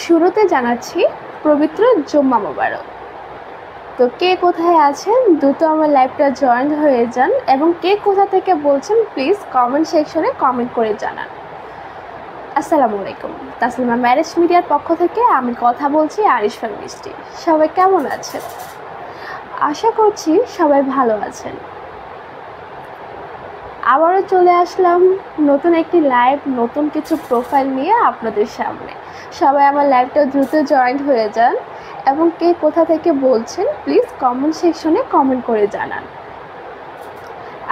শুরুতে জানাচ্ছি পবিত্র জুম্মা মোবারক। তো কে কোথায় আছেন দ্রুত আমার লাইভটা জয়েন হয়ে যান, এবং কে কোথা থেকে বলছেন প্লিজ কমেন্ট সেকশনে কমেন্ট করে জানান। আসসালামু আলাইকুম, তাসলিমা ম্যারেজ মিডিয়ার পক্ষ থেকে আমি কথা বলছি আরিশফা মিষ্টি। সবাই কেমন আছেন? আশা করছি সবাই ভালো আছেন। আবারও চলে আসলাম নতুন একটি লাইভ, নতুন কিছু প্রোফাইল নিয়ে আপনাদের সামনে। সবাই আমার লাইভটা দ্রুত জয়েন্ট হয়ে যান, এবং কে কোথা থেকে বলছেন প্লিজ কমেন্ট সেকশনে কমেন্ট করে জানান।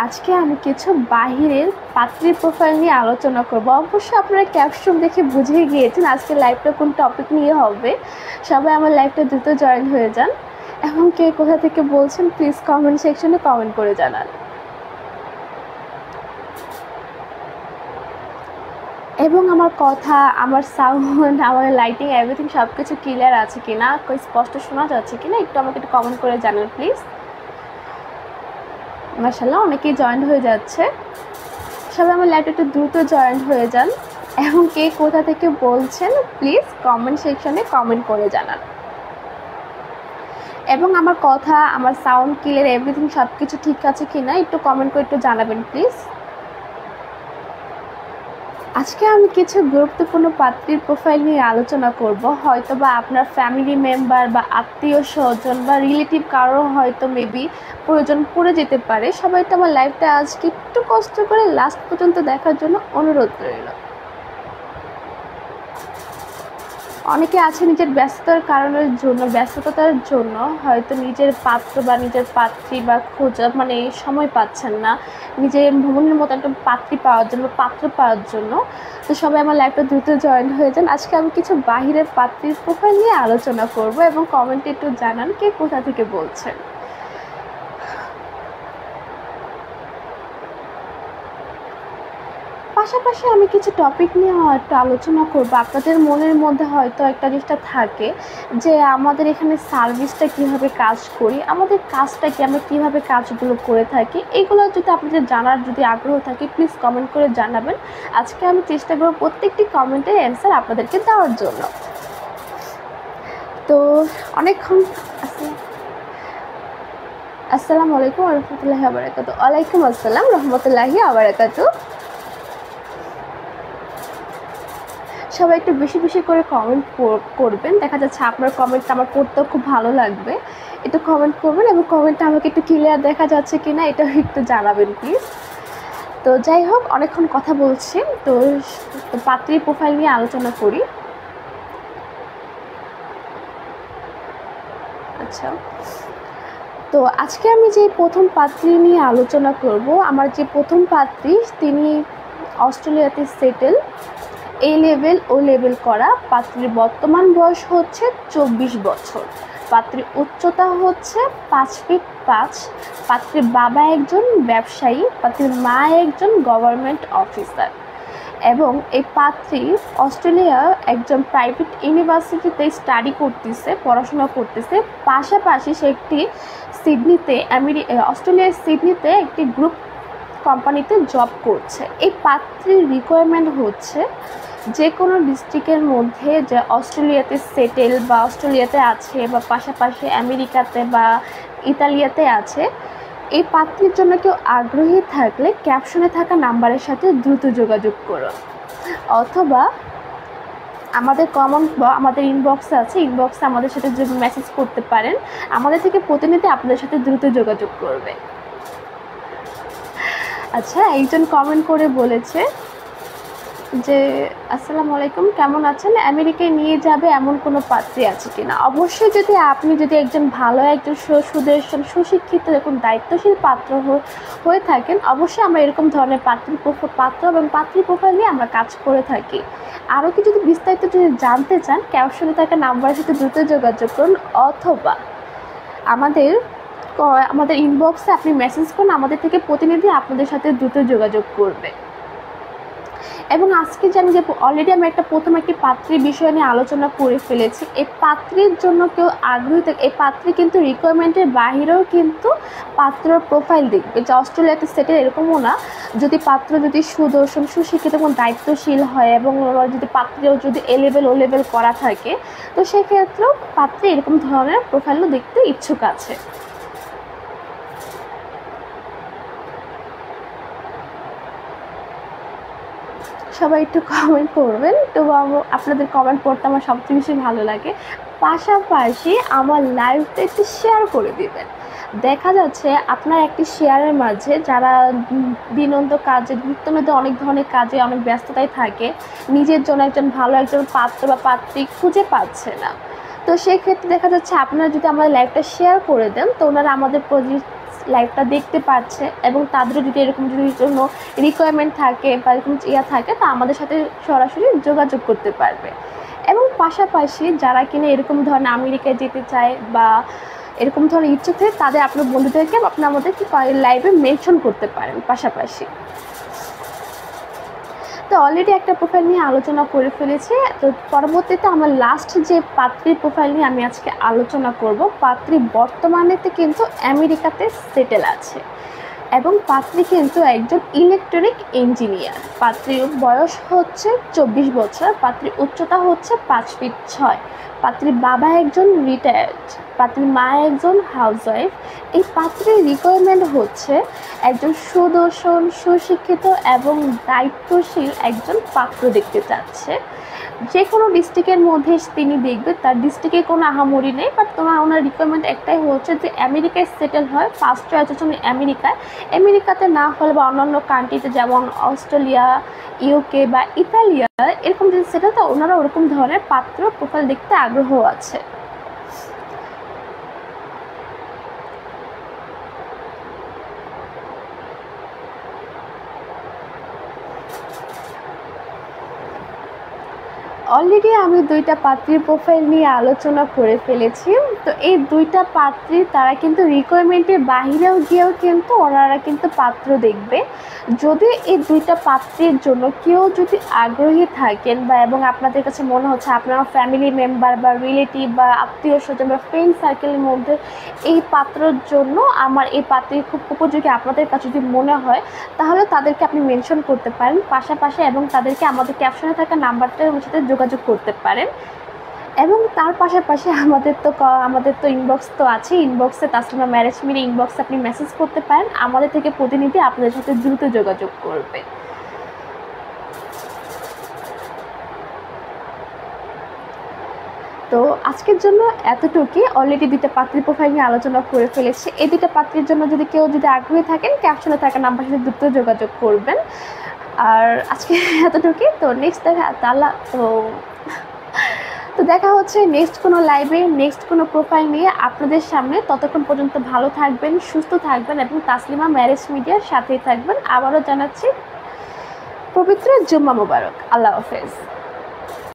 আজকে আমি কিছু বাহিরের পাত্রীর প্রোফাইল নিয়ে আলোচনা করব। অবশ্যই আপনারা ক্যাপশন দেখে বুঝে গিয়েছেন আজকে লাইভটা কোন টপিক নিয়ে হবে। সবাই আমার লাইভটা দ্রুত জয়েন হয়ে যান, এবং কে কোথা থেকে বলছেন প্লিজ কমেন্ট সেকশনে কমেন্ট করে জানান। এবং আমার কথা, আমার সাউন্ড, আমার লাইটিং, এভরিথিং সব কিছু ক্লিয়ার আছে কিনা, স্পষ্ট শোনা যাচ্ছে কিনা একটু আমাকে একটু কমেন্ট করে জানান প্লিজ। মাশাআল্লাহ অনেকেই জয়েন্ট হয়ে যাচ্ছে। সবাই আমার লাইভটা একটু দ্রুত জয়েন্ট হয়ে যান, এবং কে কোথা থেকে বলছেন প্লিজ কমেন্ট সেকশনে কমেন্ট করে জানান। এবং আমার কথা, আমার সাউন্ড ক্লিয়ার, এভরিথিং সব কিছু ঠিক আছে কিনা একটু কমেন্ট করে একটু জানাবেন প্লিজ। আজকে আমি কিছু গুরুত্বপূর্ণ পাত্রীর প্রোফাইল নিয়ে আলোচনা করব। হয়তো বা আপনার ফ্যামিলি মেম্বার বা আত্মীয় স্বজন বা রিলেটিভ কারো হয়তো মেবি প্রয়োজন পড়ে যেতে পারে। সবাইকে আমার লাইভটা আজকে একটু কষ্ট করে লাস্ট পর্যন্ত দেখার জন্য অনুরোধ রইল। অনেকে আছে নিজের ব্যস্ততার জন্য হয়তো নিজের পাত্র বা নিজের পাত্রী বা খোঁজা সময় পাচ্ছেন না নিজের ভ্রমণের মতো একটা পাত্রী পাওয়ার জন্য, পাত্র পাওয়ার জন্য। তো সবাই আমার লাইভটা দ্রুত জয়েন হয়ে যান। আজকে আমি কিছু বাহিরের পাত্রীর প্রোফাইল নিয়ে আলোচনা করব, এবং কমেন্টে একটু জানান কে কোথা থেকে বলছেন। পাশাপাশি আমি কিছু টপিক নিয়ে হয়তো আলোচনা করব। আপনাদের মনের মধ্যে হয়তো একটা জিনিসটা থাকে যে আমাদের এখানে সার্ভিসটা কীভাবে কাজ করি, আমাদের কাজটা কি, আমরা কীভাবে কাজগুলো করে থাকি, এইগুলো যদি আপনাদের জানার যদি আগ্রহ থাকে প্লিজ কমেন্ট করে জানাবেন। আজকে আমি চেষ্টা করব প্রত্যেকটি কমেন্টের অ্যান্সার আপনাদেরকে দেওয়ার জন্য। তো অনেকক্ষণ আসসালামু আলাইকুম রহমতুল্লাহি ওয়া বারাকাতুহু। ওয়ালাইকুম আসসালাম রহমতুল্লাহি ওয়া বারাকাতুহু। সবাই একটু বেশি বেশি করে কমেন্ট করবেন। দেখা যাচ্ছে আপনার কমেন্টটা আমার পড়তেও খুব ভালো লাগবে। একটু কমেন্ট করবেন, এবং কমেন্টটা আমাকে একটু ক্লিয়ার দেখা যাচ্ছে কি না এটাও একটু জানাবেন প্লিজ। তো যাই হোক, অনেকক্ষণ কথা বলছি, তো পাত্রীর প্রোফাইল নিয়ে আলোচনা করি। আচ্ছা, তো আজকে আমি যে প্রথম পাত্রী নিয়ে আলোচনা করব, আমার যে প্রথম পাত্রী তিনি অস্ট্রেলিয়াতে settle, A level O level করা। পাত্রীর বর্তমান বয়স হচ্ছে 24 বছর। পাত্রীর উচ্চতা হচ্ছে 5 ফিট 5। পাত্রীর বাবা একজন ব্যবসায়ী, পাত্রীর মা একজন গভর্নমেন্ট অফিসার, এবং এই পাত্রী অস্ট্রেলিয়া একজন প্রাইভেট ইউনিভার্সিটিতে স্টাডি করতেছে, পড়াশোনা করতেছে। পাশাপাশি সে একটি অস্ট্রেলিয়ার সিডনিতে একটি গ্রুপ কোম্পানিতে জব করছে। এই পাত্রীর রিকোয়ারমেন্ট হচ্ছে যে কোনো ডিস্ট্রিক্টের মধ্যে যে অস্ট্রেলিয়াতে সেটেল বা অস্ট্রেলিয়াতে আছে বা পাশাপাশি আমেরিকাতে বা ইতালিয়াতে আছে, এই পাত্রীর জন্য কেউ আগ্রহী থাকলে ক্যাপশনে থাকা নাম্বারের সাথে দ্রুত যোগাযোগ করুন, অথবা আমাদের কমেন্ট বা আমাদের ইনবক্সে আছে, ইনবক্সে আমাদের সাথে মেসেজ করতে পারেন। আমাদের থেকে প্রতিনিধি আপনাদের সাথে দ্রুত যোগাযোগ করবে। আচ্ছা, একজন কমেন্ট করে বলেছে যে আসসালামু আলাইকুম, কেমন আছেন, আমেরিকায় নিয়ে যাবে এমন কোনো পাত্রী আছে কিনা? অবশ্যই আপনি যদি একজন ভালো, একজন সুদর্শন, সুশিক্ষিত, এবং দায়িত্বশীল পাত্র হয়ে থাকেন, অবশ্যই আমরা এরকম ধরনের পাত্র এবং পাত্রী প্রোফাইল নিয়ে আমরা কাজ করে থাকি। আরও কি যদি বিস্তারিত জানতে চান, ক্যাপশনে থাকা নাম্বারের সাথে দ্রুত যোগাযোগ করুন, অথবা আমাদের ইনবক্সে আপনি মেসেজ করুন। আমাদের থেকে প্রতিনিধি আপনাদের সাথে দ্রুত যোগাযোগ করবে। এবং আজকে যে আমি যে অলরেডি আমি প্রথম একটি পাত্রীর বিষয় নিয়ে আলোচনা করে ফেলেছি, এই পাত্রীর জন্য কেউ আগ্রহী থাকে, এই পাত্রী কিন্তু রিকোয়ারমেন্টের বাহিরেও কিন্তু পাত্রর প্রোফাইল দেখবে, যে অস্ট্রেলিয়াতে সেটেল এরকমও না। যদি পাত্র যদি সুদর্শন, সুশিক্ষিত এবং দায়িত্বশীল হয় এবং যদি পাত্রেও যদি এ লেভেল ও লেভেল করা থাকে, তো সেক্ষেত্রেও পাত্রী এরকম ধরনের প্রোফাইলও দেখতে ইচ্ছুক আছে। সবাই একটু কমেন্ট করবেন, তো আপনাদের কমেন্ট পড়তে আমার সবচেয়ে বেশি ভালো লাগে। পাশাপাশি আমার লাইভটা একটু শেয়ার করে দিবেন। দেখা যাচ্ছে আপনার একটি শেয়ারের মাঝে যারা দিনন্ত কাজে, নিত্যনৈমিত অনেক ধরনের কাজে অনেক ব্যস্ততায় থাকে, নিজের জন্য একজন ভালো একজন পাত্র বা পাত্রী খুঁজে পাচ্ছে না, তো সেক্ষেত্রে দেখা যাচ্ছে আপনারা যদি আমাদের লাইভটা শেয়ার করে দেন, তো ওনারা আমাদের লাইভটা দেখতে পাচ্ছে এবং তাদেরও যদি এরকম যদি জন্য রিকোয়ারমেন্ট থাকে বা এরকম থাকে, তা আমাদের সাথে সরাসরি যোগাযোগ করতে পারবে। এবং পাশাপাশি যারা কিনা এরকম ধরনের আমেরিকায় যেতে চায় বা এরকম ধরনের ইচ্ছুক থাকে, তাদের আপনার বন্ধুদেরকে আপনার আমাদেরকে লাইভে মেনশন করতে পারেন। পাশাপাশি তো অলরেডি একটা প্রোফাইল নিয়ে আলোচনা করে ফেলেছি, তো পরবর্তীতে আমার লাস্ট যে পাত্রীর প্রোফাইল নিয়ে আমি আজকে আলোচনা করব। পাত্রী বর্তমানেতে কিন্তু আমেরিকাতে সেটেল আছে এবং পাত্রী কিন্তু একজন ইলেকট্রনিক ইঞ্জিনিয়ার। পাত্রীর বয়স হচ্ছে 24 বছর, পাত্রীর উচ্চতা হচ্ছে 5 ফিট 6, পাত্রীর বাবা একজন রিটায়ার্ড, পাত্রীর মা একজন হাউসওয়াইফ। এই পাত্রীর রিকোয়ারমেন্ট হচ্ছে একজন সুদর্শন, সুশিক্ষিত এবং দায়িত্বশীল একজন পাত্র দেখতে চাচ্ছে। যে কোনো ডিস্ট্রিক্টের মধ্যে তিনি দেখবে, তার ডিস্ট্রিক্টে কোনো আহামরি নেই, বাট ওনার রিকোয়ারমেন্ট একটাই হচ্ছে যে আমেরিকায় সেটেল হয়। ফার্স্ট চয়েস হচ্ছে আমেরিকাতে না হলে বা অন্যান্য কান্ট্রিতে যেমন অস্ট্রেলিয়া, ইউকে বা ইতালিয়া এরকম যদি সেটেল, তো ওনারা ওরকম ধরনের পাত্র প্রোফাইল দেখতে আগ্রহ আছে। অলরেডি আমি দুইটা পাত্রীর প্রোফাইল নিয়ে আলোচনা করে ফেলেছি। তো এই দুইটা পাত্রী তারা কিন্তু রিকোয়ারমেন্টের বাহিরেও গিয়েও কিন্তু ওনারা কিন্তু পাত্র দেখবে। যদি এই দুইটা পাত্রীর জন্য কেউ যদি আগ্রহী থাকেন বা এবং আপনাদের কাছে মনে হচ্ছে আপনার ফ্যামিলি মেম্বার বা রিলেটিভ বা আত্মীয় স্বজন বা ফ্রেন্ড সার্কেলের মধ্যে এই পাত্রর জন্য আমার এই পাত্রী খুব উপযোগী আপনাদের কাছে যদি মনে হয়, তাহলে তাদেরকে আপনি মেনশন করতে পারেন পাশাপাশি, এবং তাদেরকে আমাদের ক্যাপশনে থাকা নাম্বারটার সাথে যোগাযোগ করতে পারেন। এবং তার পাশাপাশি আমাদের তো ইনবক্স তো আছে, ইনবক্সে তাসলিমা ম্যারেজ মিডিয়া ইনবক্সে আপনি মেসেজ করতে পারেন, আমাদের থেকে প্রতিনিধি আপনাদের সাথে দ্রুত যোগাযোগ করবে। তো আজকের জন্য এতটুকুই। অলরেডি দুইটা পাত্রীর প্রোফাইল নিয়ে আলোচনা করে ফেলেছি। এই দুইটা পাত্রীর জন্য যদি কেউ আগ্রহী থাকেন, ক্যাপশনে থাকা নাম্বারের সাথে দ্রুত যোগাযোগ করবেন। আর আজকে এতটুকুই। তো নেক্সট দেখা হচ্ছে নেক্সট কোনো লাইভে, নেক্সট কোনো প্রোফাইল নিয়ে আপনাদের সামনে। ততক্ষণ পর্যন্ত ভালো থাকবেন, সুস্থ থাকবেন এবং তাসলিমা ম্যারেজ মিডিয়ার সাথেই থাকবেন। আবারও জানাচ্ছি পবিত্র জুম্মা মোবারক। আল্লাহ হাফেজ।